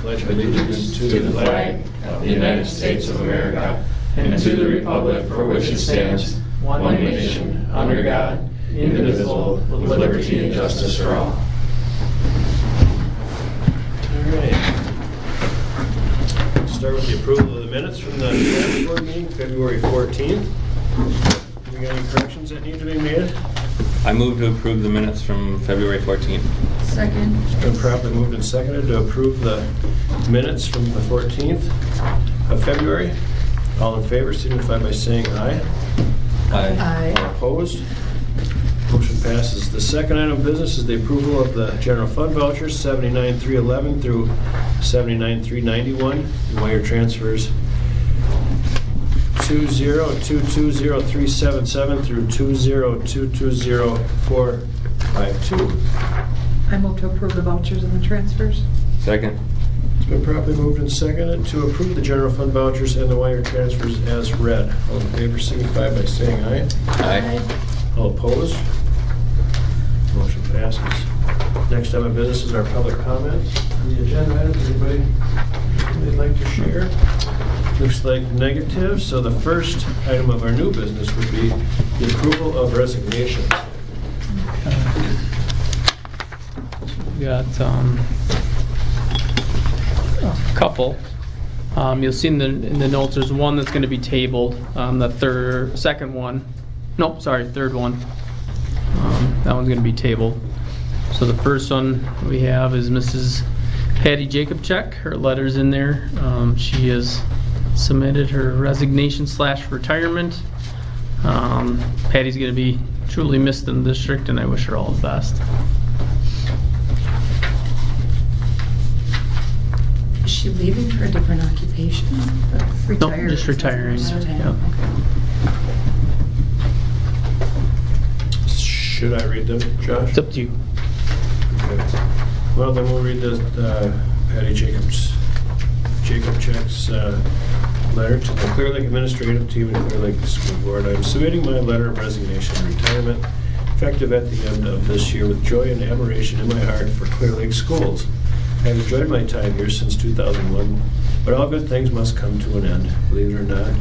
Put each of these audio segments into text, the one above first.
pledge allegiance to the flag of the United States of America and to the republic for which it stands, one nation, under God, indivisible, with liberty and justice for all. All right. Start with the approval of the minutes from the CLSD Board meeting, February 14th. Do we got any corrections that need to be made? I move to approve the minutes from February 14th. Second. It's been properly moved and seconded to approve the minutes from the 14th of February. All in favor signify by saying aye. Aye. All opposed? Motion passes. The second item of business is the approval of the general fund vouchers 79,311 through 79,391 and wire transfers 20220377 through 20220452. I move to approve the vouchers and the transfers. Second. It's been properly moved and seconded to approve the general fund vouchers and the wire transfers as read. All in favor signify by saying aye. Aye. All opposed? Motion passes. Next item of business is our public comments on the agenda items. Anybody they'd like to share? Looks like negative. So the first item of our new business would be the approval of resignations. We got a couple. You'll see in the notes there's one that's going to be tabled. The third one. That one's going to be tabled. So the first one we have is Mrs. Patty Jacobchek. Her letter's in there. She has submitted her resignation/retirement. Patty's going to be truly missed in the district, and I wish her all the best. Is she leaving for a different occupation? Nope, just retiring. Yeah. Should I read them, Josh? It's up to you. Okay. Well, then we'll read the Patty Jacobchek's letter to the Clear Lake Administrative Team and Clear Lake School Board. I'm submitting my letter of resignation and retirement effective at the end of this year with joy and admiration in my heart for Clear Lake schools. I've enjoyed my time here since 2001, but all good things must come to an end. Believe it or not,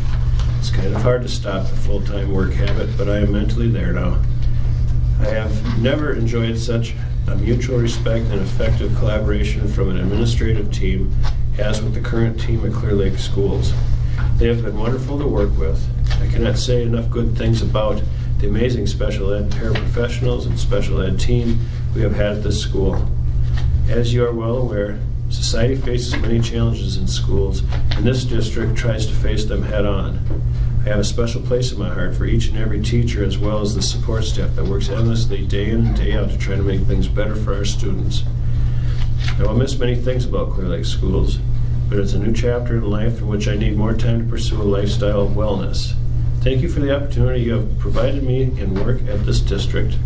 it's kind of hard to stop the full-time work habit, but I am mentally there now. I have never enjoyed such a mutual respect and effective collaboration from an administrative team as with the current team at Clear Lake Schools. They have been wonderful to work with. I cannot say enough good things about the amazing special ed paraprofessionals and special ed team we have had at this school. As you are well aware, society faces many challenges in schools, and this district tries to face them head on. I have a special place in my heart for each and every teacher as well as the support staff that works endlessly day in and day out to try to make things better for our students. I will miss many things about Clear Lake Schools, but it's a new chapter in life in which I need more time to pursue a lifestyle of wellness. Thank you for the opportunity you have provided me in work at this district.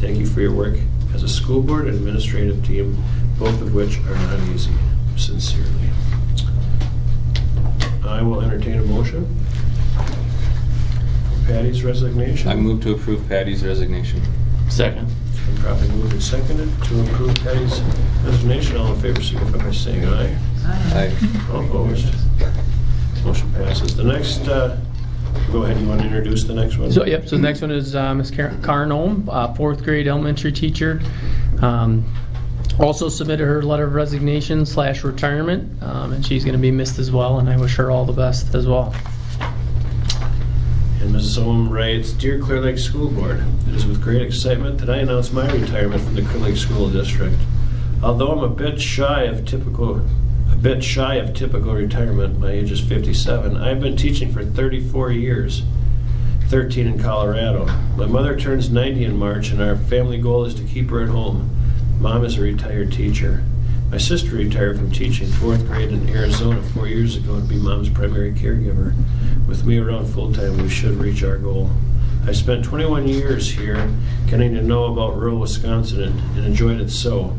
Thank you for your work as a school board and administrative team, both of which are not easy. Sincerely. I will entertain a motion. Patty's resignation. I move to approve Patty's resignation. Second. It's been properly moved and seconded to approve Patty's resignation. All in favor signify by saying aye. Aye. All opposed? Motion passes. The next, go ahead, you want to introduce the next one? So the next one is Ms. Karen Ohm, 4th grade elementary teacher. Also submitted her letter of resignation/retirement, and she's going to be missed as well, and I wish her all the best as well. And Mrs. Ohm writes, Dear Clear Lake School Board, it is with great excitement that I announce my retirement from the Clear Lake School District. Although I'm a bit shy of typical retirement, my age is 57, I've been teaching for 34 years, 13 in Colorado. My mother turns 90 in March, and our family goal is to keep her at home. Mom is a retired teacher. My sister retired from teaching 4th grade in Arizona 4 years ago to be Mom's primary caregiver. With me around full-time, we should reach our goal. I spent 21 years here getting to know about rural Wisconsin and enjoyed it so.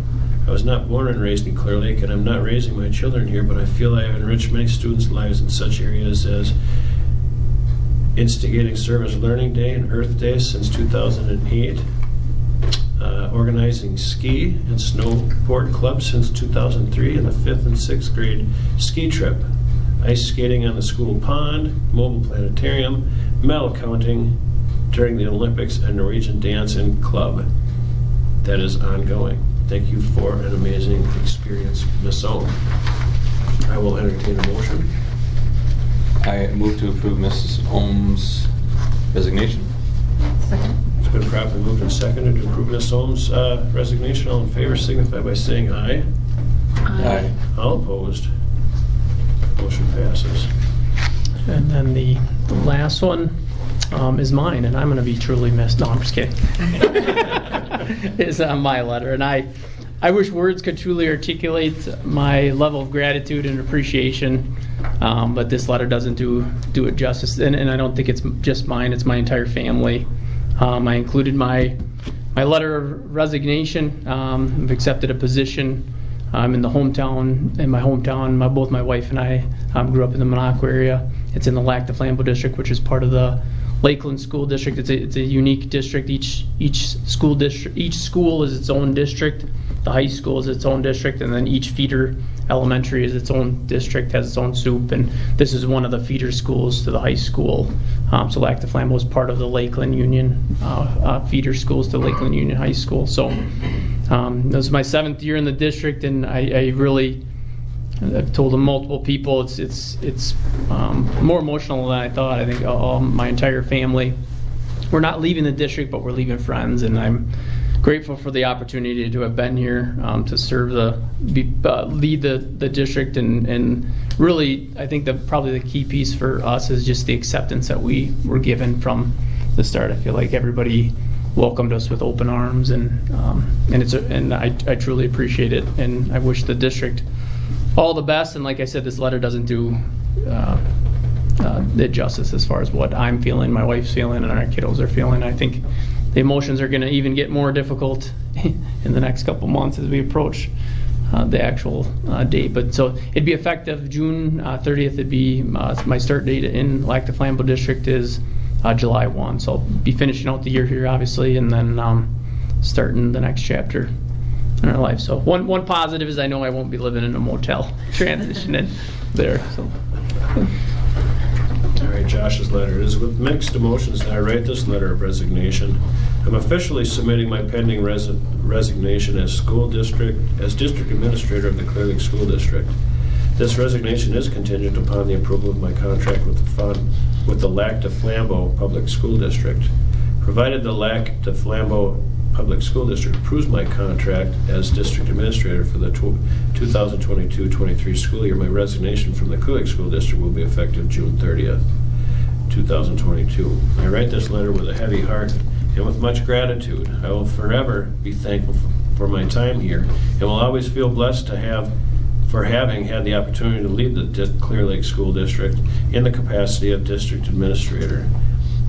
I was not born and raised in Clear Lake, and I'm not raising my children here, but I feel I have enriched many students' lives in such areas as instigating Service Learning Day and Earth Day since 2008, organizing ski and snowboard clubs since 2003, and the 5th and 6th grade ski trip, ice skating on the school pond, mobile planetarium, medal counting during the Olympics, and Norwegian dance and club that is ongoing. Thank you for an amazing experience, Ms. Ohm. I will entertain a motion. I move to approve Mrs. Ohm's resignation. Second. It's been properly moved and seconded to approve Ms. Ohm's resignation. All in favor signify by saying aye. Aye. All opposed. Motion passes. And then the last one is mine, and I'm going to be truly missed. No, I'm just kidding. It's my letter, and I wish words could truly articulate my level of gratitude and appreciation, but this letter doesn't do it justice, and I don't think it's just mine, it's my entire family. I included my letter of resignation. I've accepted a position in my hometown. Both my wife and I grew up in the Monaco area. It's in the Lac de Flambeau district, which is part of the Lakeland School District. It's a unique district. Each school is its own district. The high school is its own district, and then each feeder elementary is its own district, has its own soup. And this is one of the feeder schools to the high school. So Lac de Flambeau is part of the Lakeland Union feeder schools to Lakeland Union High School. So this is my 7th year in the district, and I've told multiple people it's more emotional than I thought. I think my entire family, we're not leaving the district, but we're leaving friends, and I'm grateful for the opportunity to have been here to serve lead the district, and really I think probably the key piece for us is just the acceptance that we were given from the start. I feel like everybody welcomed us with open arms, and I truly appreciate it, and I wish the district all the best. And like I said, this letter doesn't do it justice as far as what I'm feeling, my wife's feeling, and our kiddos are feeling. I think the emotions are going to even get more difficult in the next couple months as we approach the actual date. But so it'd be effective June 30th. It'd be my start date in Lac de Flambeau district is July 1. So I'll be finishing out the year here, obviously, and then starting the next chapter in our life. So one positive is I know I won't be living in a motel transitioning there. So. All right, Josh's letter. It is with mixed emotions that I write this letter of resignation. I'm officially submitting my pending resignation as district administrator of the Clear Lake School District. This resignation is contingent upon the approval of my contract with the Lac de Flambeau Public School District. Provided the Lac de Flambeau Public School District approves my contract as district administrator for the 2022-23 school year, my resignation from the Clear Lake School District will be effective June 30th, 2022. I write this letter with a heavy heart and with much gratitude. I will forever be thankful for my time here, and will always feel blessed for having had the opportunity to lead the Clear Lake School District in the capacity of district administrator.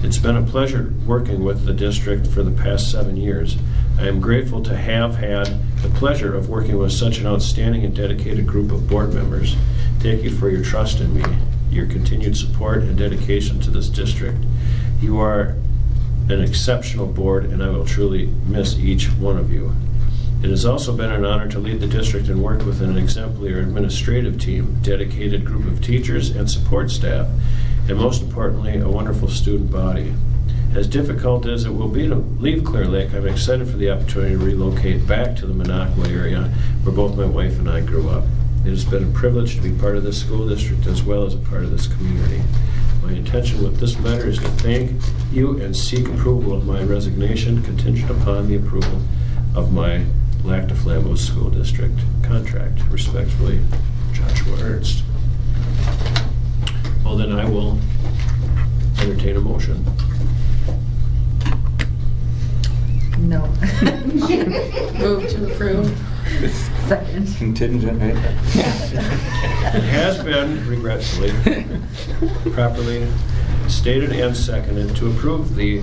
It's been a pleasure working with the district for the past 7 years. I am grateful to have had the pleasure of working with such an outstanding and dedicated group of board members. Thank you for your trust in me, your continued support and dedication to this district. You are an exceptional board, and I will truly miss each one of you. It has also been an honor to lead the district and work with an exemplary administrative team, dedicated group of teachers and support staff, and most importantly, a wonderful student body. As difficult as it will be to leave Clear Lake, I'm excited for the opportunity to relocate back to the Monaco area where both my wife and I grew up. It has been a privilege to be part of this school district as well as a part of this community. My intention with this letter is to thank you and seek approval of my resignation contingent upon the approval of my Lac de Flambeau School District contract. Respectfully, Joshua Ernst. Well, then I will entertain a motion. No. Move to approve. Second. Contingent, right? It has been, regretfully, properly stated and seconded to approve the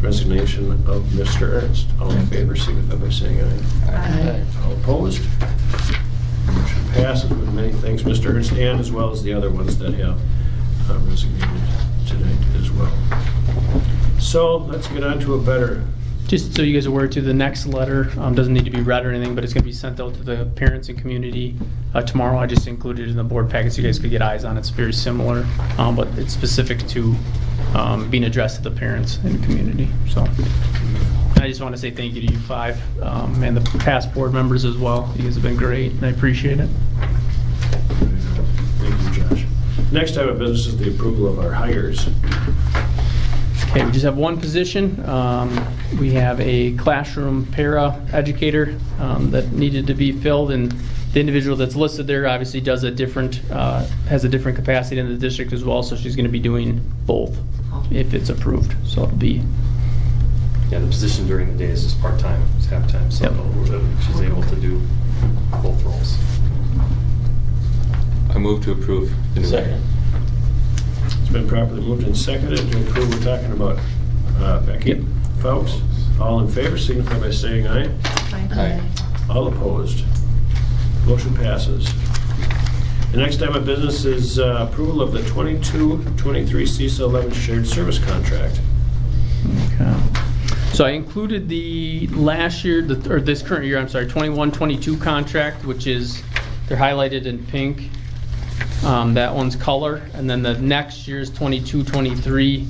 resignation of Mr. Ernst. All in favor, signify by saying aye. Aye. All opposed? Motion passes with many thanks, Mr. Ernst, and as well as the other ones that have resignated tonight as well. So let's get on to a better. Just so you guys are aware too, the next letter doesn't need to be read or anything, but it's going to be sent out to the parents and community tomorrow. I just included it in the board packet so you guys could get eyes on it. It's very similar, but it's specific to being addressed to the parents and community. So I just want to say thank you to you five and the past board members as well. You guys have been great, and I appreciate it. Thank you, Josh. Next item of business is the approval of our hires. Okay, we just have one position. We have a classroom para educator that needed to be filled, and the individual that's listed there obviously does a different, has a different capacity in the district as well, so she's going to be doing both if it's approved. So it'll be. Yeah, the position during the day is just part-time, it's half-time, so Yep. she's able to do both roles. I move to approve. the new Second. It's been properly moved and seconded to approve. We're talking about Becky. Yep. Folks, all in favor signify by saying aye. Aye. All opposed. Motion passes. The next item of business is approval of the 22-23 CISA 11 shared service contract. Okay. So I included the last year, or this current year, I'm sorry, 21-22 contract, which is, they're highlighted in pink. That one's color. And then the next year's 22-23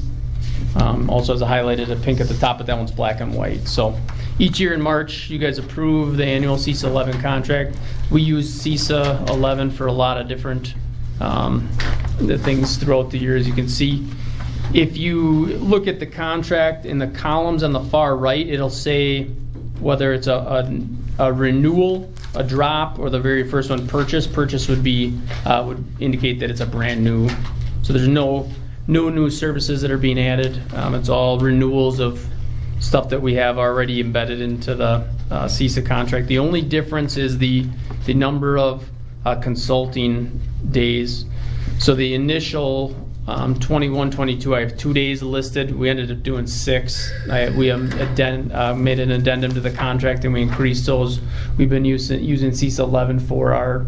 also has a highlighted in pink at the top, but that one's black and white. So each year in March, you guys approve the annual CISA 11 contract. We use CISA 11 for a lot of different things throughout the year, as you can see. If you look at the contract in the columns on the far right, it'll say whether it's a renewal, a drop, or the very first one, purchase. Purchase would be would indicate that it's a brand new. So there's no new services that are being added. It's all renewals of stuff that we have already embedded into the CISA contract. The only difference is the number of consulting days. So the initial 21-22, I have 2 days listed. We ended up doing 6. We made an addendum to the contract, and we increased those. We've been using CISA 11 for our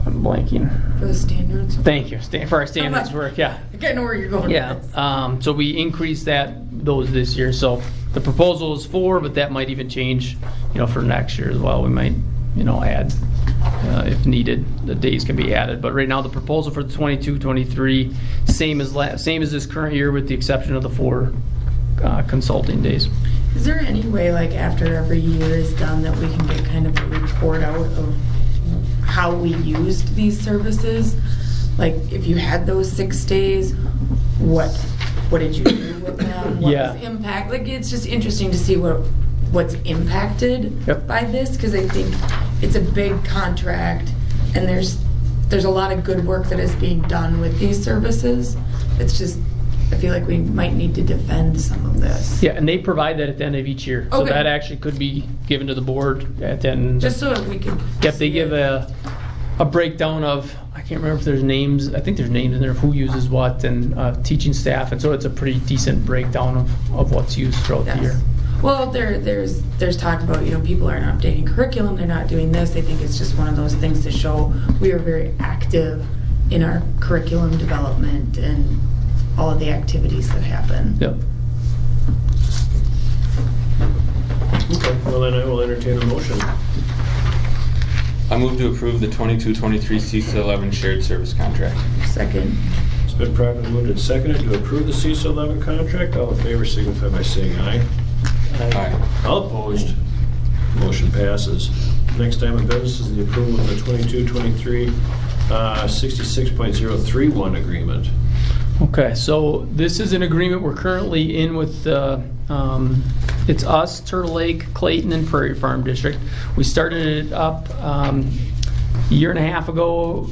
I'm blanking. For the standards? Thank you. For our standards work, yeah. I can't know where you're going with this. Yeah. So we increased those this year. So the proposal is 4, but that might even change, for next year as well. We might, add. If needed, the days can be added. But right now, the proposal for the 22-23, same as this current year, with the exception of the 4 consulting days. Is there any way, like after every year is done, that we can get kind of a report out of how we used these services? Like if you had those 6 days, what did you do with them? What was the impact? Like it's just interesting to see what's impacted by this, because I think it's a big contract and there's a lot of good work that is being done with these services. It's just, I feel like we might need to defend some of this. Yeah, and they provide that at the end of each year. So that actually could be given to the board at the end. Just so that we can. Yep, they give a breakdown of, I can't remember if there's names, I think there's names in there of who uses what, and teaching staff, and so it's a pretty decent breakdown of what's used throughout the year. Well, there's talk about, people aren't updating curriculum, they're not doing this. I think it's just one of those things to show we are very active in our curriculum development and all of the activities that happen. Yep. Okay, well then I will entertain a motion. I move to approve the 22-23 CISA 11 shared service contract. Second. It's been properly moved and seconded to approve the CISA 11 contract. All in favor signify by saying aye. Aye. All opposed. Motion passes. Next item of business is the approval of the 22-23 66.031 agreement. Okay, so this is an agreement we're currently in with, it's us, Turtle Lake, Clayton, and Prairie Farm District. We started it up a year and a half ago,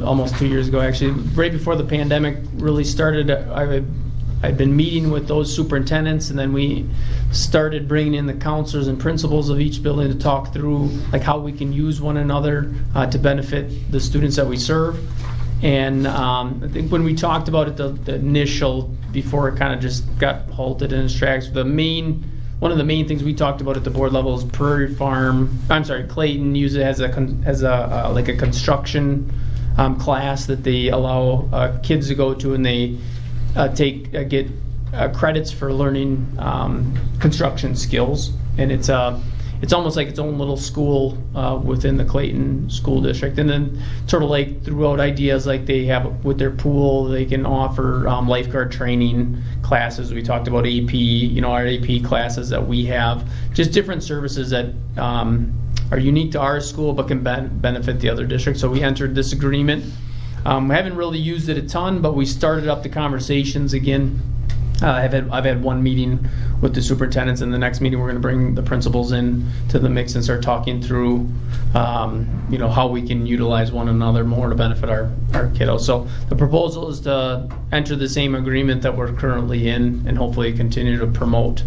almost 2 years ago actually, right before the pandemic really started. I've been meeting with those superintendents, and then we started bringing in the counselors and principals of each building to talk through like how we can use one another to benefit the students that we serve. And I think when we talked about it, the initial, before it kind of just got halted in its tracks, one of the main things we talked about at the board level is Clayton use it as a like a construction class that they allow kids to go to, and they get credits for learning construction skills. And it's almost like its own little school within the Clayton School District. And then sort of like throughout ideas like they have with their pool, they can offer lifeguard training classes. We talked about AP, our AP classes that we have. Just different services that are unique to our school but can benefit the other districts. So we entered this agreement. We haven't really used it a ton, but we started up the conversations again. I've had one meeting with the superintendents, and the next meeting we're going to bring the principals in to the mix and start talking through, how we can utilize one another more to benefit our kiddos. So the proposal is to enter the same agreement that we're currently in, and hopefully continue to promote,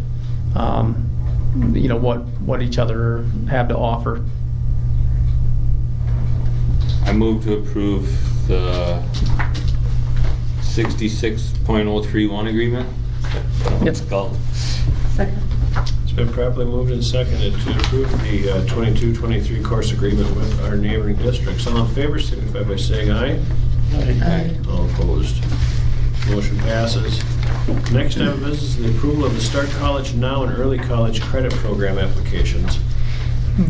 what each other have to offer. I move to approve the 66.031 agreement. Yep. It's called. Second. It's been properly moved and seconded to approve the 22-23 course agreement with our neighboring districts. All in favor signify by saying aye. Aye. All opposed. Motion passes. Next item of business is the approval of the Start College Now and Early College Credit Program applications.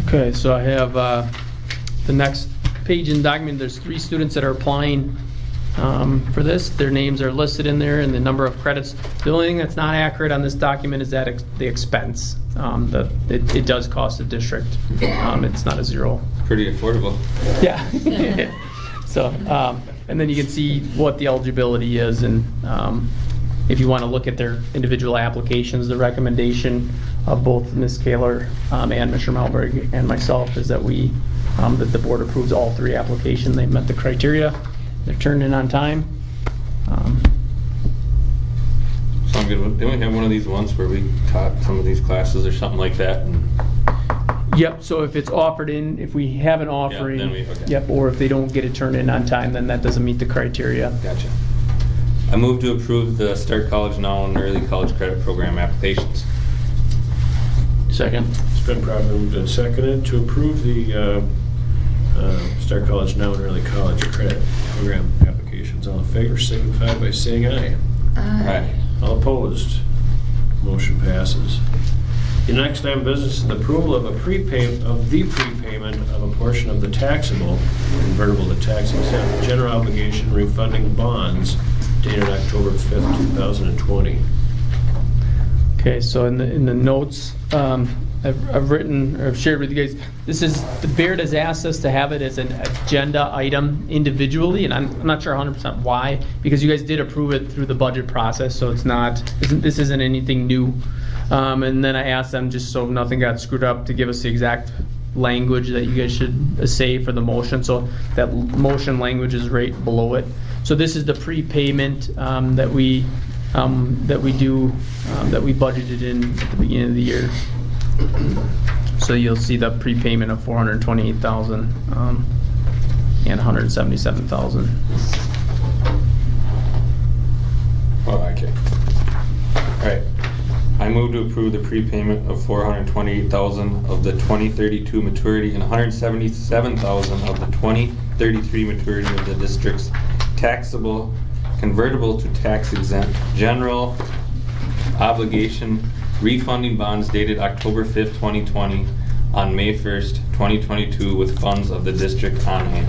Okay, so I have the next page in the document. There's 3 students that are applying for this. Their names are listed in there and the number of credits. The only thing that's not accurate on this document is that the expense. It does cost the district. It's not a zero. Pretty affordable. Yeah. So, and then you can see what the eligibility is, and if you want to look at their individual applications, the recommendation of both Ms. Kaler and Mr. Malberg and myself is that that the board approves all 3 applications. They've met the criteria. They're turned in on time. Sound good. Didn't we have one of these ones where we taught some of these classes or something like that? Yep, so if it's offered in, if we have an offering, then okay. Yep, or if they don't get it turned in on time, then that doesn't meet the criteria. Gotcha. I move to approve the Start College Now and Early College Credit Program applications. Second. It's been properly moved and seconded to approve the Start College Now and Early College Credit Program applications. All in favor signify by saying aye. Aye. All opposed. Motion passes. The next item of business is the approval of the prepayment of a portion of the taxable, convertible to tax exempt general obligation refunding bonds dated October 5th, 2020. Okay, so in the notes, I've shared with you guys, the Baird has asked us to have it as an agenda item individually, and I'm not sure 100% why, because you guys did approve it through the budget process, so this isn't anything new. And then I asked them, just so nothing got screwed up, to give us the exact language that you guys should say for the motion. So that motion language is right below it. So this is the prepayment that we budgeted in at the beginning of the year. So you'll see the prepayment of $428,000 and $177,000. Oh, okay. All right. I move to approve the prepayment of $428,000 of the 2032 maturity and $177,000 of the 2033 maturity of the district's taxable, convertible to tax exempt general obligation refunding bonds dated October 5th, 2020 on May 1st, 2022 with funds of the district on hand.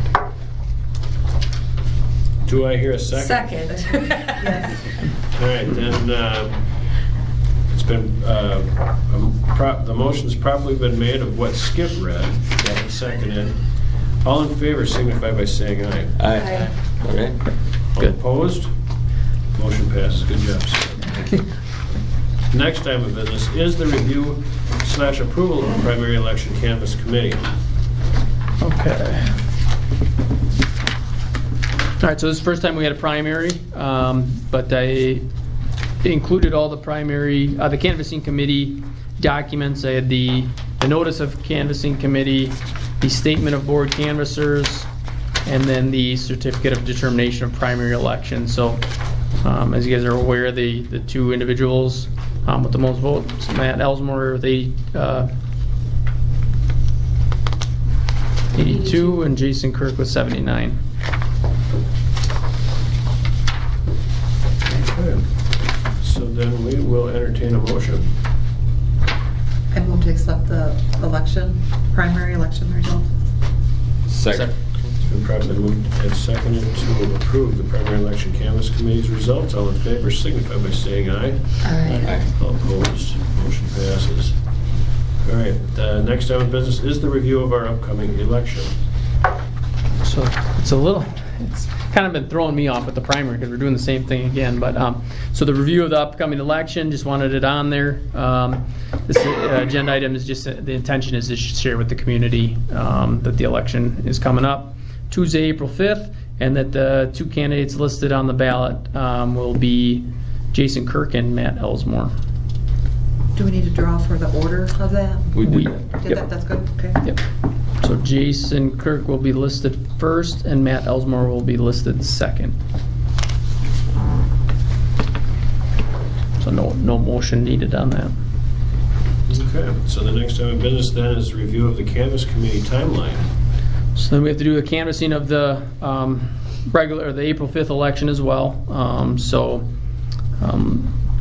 Do I hear a second? Second. Yes. All right, then it's been, the motion's properly been made of what Skip read, and seconded. All in favor signify by saying aye. Aye. All right. All Good. opposed? Motion passes. Good job, Skip. Next item of business is the review/approval of the primary election canvass committee. Okay. All right, so this is the first time we had a primary, but I included all the primary, the canvassing committee documents. I had the notice of canvassing committee, the statement of board canvassers, and then the certificate of determination of primary election. So as you guys are aware, the 2 individuals with the most votes, Matt Elsmore, 82, and Jason Kirk with 79. then we will entertain a motion. I move to accept the primary election result. Second. It's been properly moved and seconded to approve the primary election canvass committee's results. All in favor signify by saying aye. Aye. All opposed, motion passes. All right, the next item of business is the review of our upcoming election. So it's kind of been throwing me off with the primary because we're doing the same thing again. But so the review of the upcoming election, just wanted it on there. This agenda item is just, the intention is to share with the community that the election is coming up Tuesday, April 5th, and that the two candidates listed on the ballot will be Jason Kirk and Matt Elsmore. Do we need to draw for the order of that? We did Did Yep. that? That's good. Okay. Yep. So Jason Kirk will be listed first, and Matt Elsmore will be listed second. So no motion needed on that. Okay, so the next item of business then is review of the canvass committee timeline. So then we have to do a canvassing of the the April 5th election as well.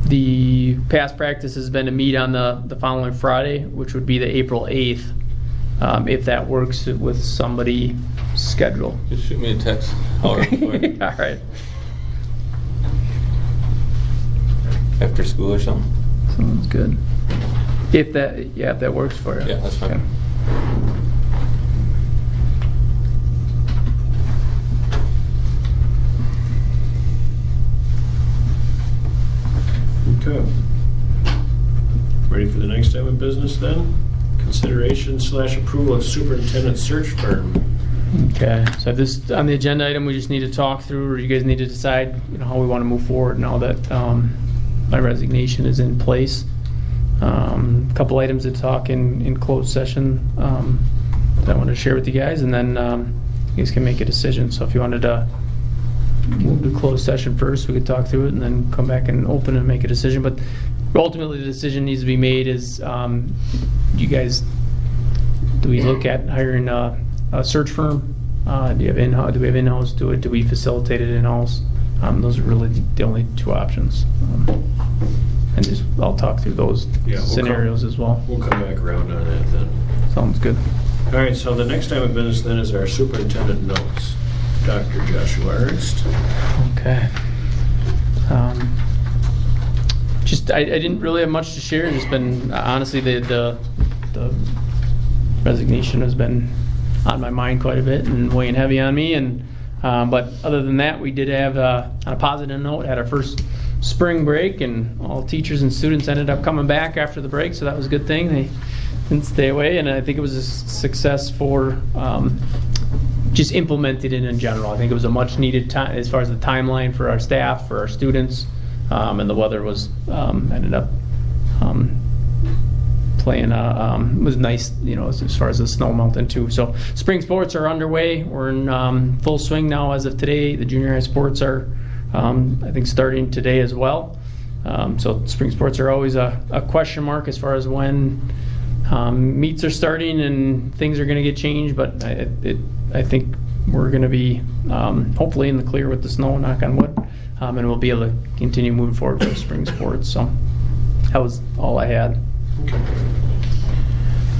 The past practice has been to meet on the following Friday, which would be the April 8th, if that works with somebody's schedule. Just shoot me a text. All right. After school or something? Sounds good. If that works for you. Yeah, that's fine. Okay. Okay. Ready for the next item of business then? Consideration/approval of superintendent search firm. Okay, so this, on the agenda item, we just need to talk through, or you guys need to decide, how we want to move forward now that my resignation is in place. A couple items to talk in closed session that I want to share with you guys, and then you guys can make a decision. So if you wanted to move to closed session first, we could talk through it, and then come back and open and make a decision. But ultimately, the decision needs to be made is, you guys, do we look at hiring a search firm? Do we have in-house do it? Do we facilitate it in-house? Those are really the only two options. And just, I'll talk through those scenarios as well. We'll come back around on that then. Sounds good. All right, so the next item of business then is our superintendent notes. Dr. Joshua Ernst. Okay. I didn't really have much to share. Just been, honestly, the resignation has been on my mind quite a bit and weighing heavy on me. And but other than that, we did have, on a positive note, had our first spring break, and all teachers and students ended up coming back after the break, so that was a good thing. They didn't stay away, and I think it was a success for just implemented it in general. I think it was a much needed time as far as the timeline for our staff, for our students, and the weather was ended up playing was nice, as far as the snow melting too. So spring sports are underway. We're in full swing now as of today. The junior high sports are I think starting today as well. So spring sports are always a question mark as far as when meets are starting and things are going to get changed, but I think we're going to be hopefully in the clear with the snow, knock on wood, and we'll be able to continue moving forward with spring sports. So that was all I had. Okay.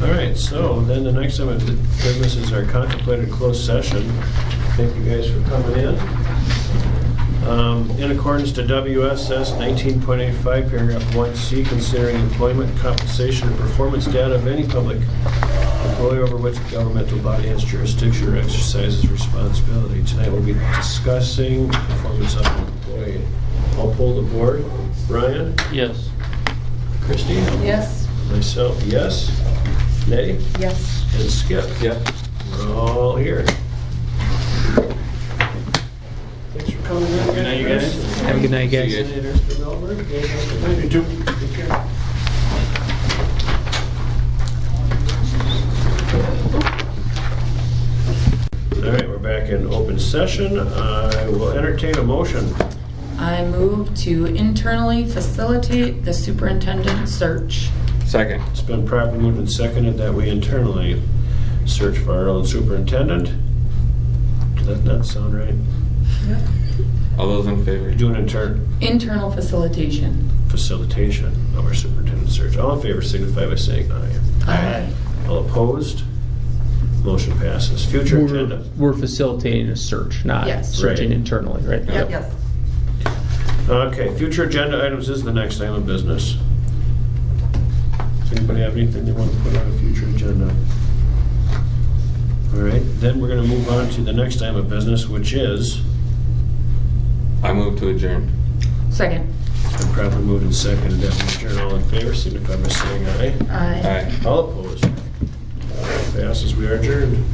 All right, so then the next item of business is our contemplated closed session. Thank you guys for coming in. In accordance to WSS 19.85, paragraph 1C, considering employment, compensation, and performance data of any public employee over which the governmental body has jurisdiction or exercises responsibility. Tonight we'll be discussing performance of an employee. I'll pull the board. Brian? Yes. Christie? Yes. Myself, yes. Nettie? Yes. And Skip? Yep. We're all here. Thanks for coming in. Good night, you guys. Have a good night, guys. See you Senator Spinelberg. You too. Take care. All right, we're back in open session. I will entertain a motion. I move to internally facilitate the superintendent search. Second. It's been properly moved and seconded that we internally search for our own superintendent. Does that not sound right? All those in favor? Do an Internal facilitation. facilitation of our superintendent search. All in favor signify by saying aye. Aye. All opposed? Motion passes. Future agenda. We're facilitating a search, not Yes. searching Right. internally, right? Yep. Yes. Okay, future agenda items is the next item of business. Does anybody have anything they want to put on a future agenda? All right, then we're going to move on to the next item of business, which is, I move to adjourn. Second. been properly moved and seconded that we adjourn. All in favor signify by saying aye. Aye. Aye. All opposed? Passes, we are adjourned.